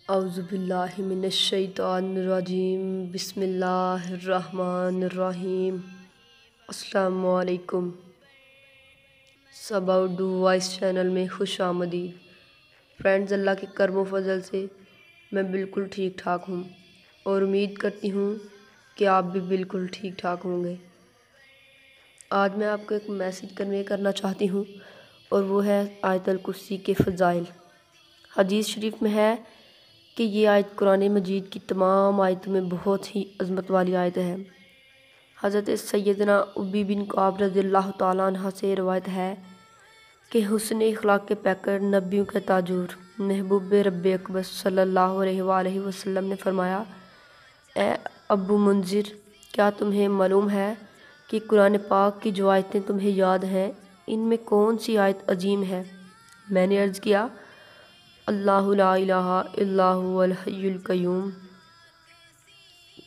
اعوذ باللہ من الشیطان الرجیم بسم اللہ الرحمن الرحیم۔ السلام علیکم۔ سبا اردو وائس چینل میں خوش آمدید۔ فرینڈز، اللہ کے کرم و فضل سے میں بالکل ٹھیک ٹھاک ہوں اور امید کرتی ہوں کہ آپ بھی بالکل ٹھیک ٹھاک ہوں گے۔ آج میں آپ کو ایک میسیج کنوے کرنا چاہتی ہوں اور وہ ہے آیت الکرسی کے فضائل۔ حدیث شریف میں ہے کہ یہ آیت قرآن مجید کی تمام آیتوں میں بہت ہی عظمت والی آیت ہے۔ حضرت سیدنا ابی بن کعب رضی اللہ تعالیٰ عنہ سے روایت ہے کہ حسن اخلاق کے پیکر، نبیوں کے تاجور، محبوب رب اکبر صلی اللہ علیہ وآلہ وسلم نے فرمایا: اے ابو منذر، کیا تمہیں معلوم ہے کہ قرآن پاک کی جو آیتیں تمہیں یاد ہیں ان میں کون سی آیت عظیم ہے؟ میں نے عرض کیا: اللہ لا الہ الا هو الحی القیوم۔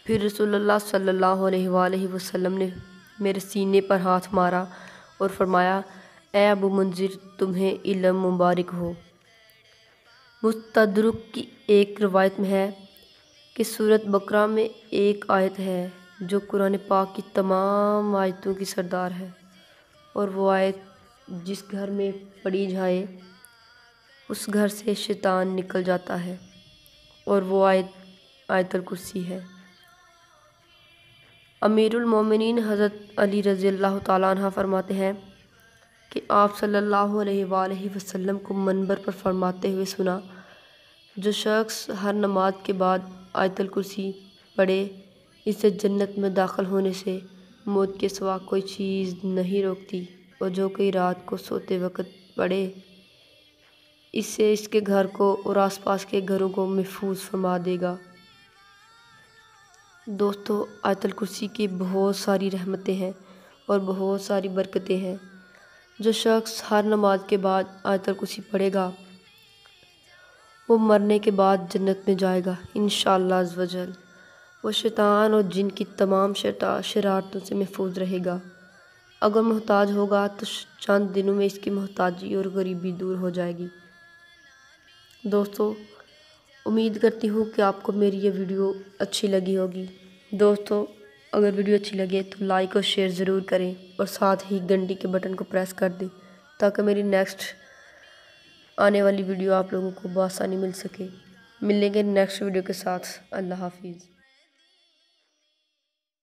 پھر رسول اللہ صلی اللہ علیہ وآلہ وسلم نے میرے سینے پر ہاتھ مارا اور فرمایا: اے ابو منذر، تمہیں علم مبارک ہو۔ مستدرک کی ایک روایت میں ہے کہ سورۃ بقرہ میں ایک آیت ہے جو قرآن پاک کی تمام آیتوں کی سردار ہے، اور وہ آیت جس گھر میں پڑھی جائے اس گھر سے شیطان نکل جاتا ہے، اور وہ آیت الکرسی ہے۔ امیر المومنین حضرت علی رضی اللہ تعالیٰ عنہ فرماتے ہیں کہ آپ صلی اللہ علیہ وآلہ وسلم کو منبر پر فرماتے ہوئے سنا: جو شخص ہر نماز کے بعد آیت الکرسی پڑھے، اسے جنت میں داخل ہونے سے موت کے سوا کوئی چیز نہیں روکتی، اور جو کوئی رات کو سوتے وقت پڑھے، اس سے اس کے گھر کو اور آس پاس کے گھروں کو محفوظ فرما دے گا۔ دوستو، آیت الکرسی کی بہت ساری رحمتیں ہیں اور بہت ساری برکتیں ہیں۔ جو شخص ہر نماز کے بعد آیت الکرسی پڑھے گا وہ مرنے کے بعد جنت میں جائے گا انشاءاللہ عز و جل۔ وہ شیطان اور جن کی تمام شرارتوں سے محفوظ رہے گا۔ اگر محتاج ہوگا تو چند دنوں میں اس کی محتاجی اور غریبی دور ہو جائے گی۔ دوستو، امید کرتی ہوں کہ آپ کو میری یہ ویڈیو اچھی لگی ہوگی۔ دوستو، اگر ویڈیو اچھی لگے تو لائک اور شیئر ضرور کریں، اور ساتھ ہی گھنٹی کے بٹن کو پریس کر دیں تاکہ میری نیکسٹ آنے والی ویڈیو آپ لوگوں کو بآسانی مل سکے۔ ملیں گے نیکسٹ ویڈیو کے ساتھ۔ اللہ حافظ۔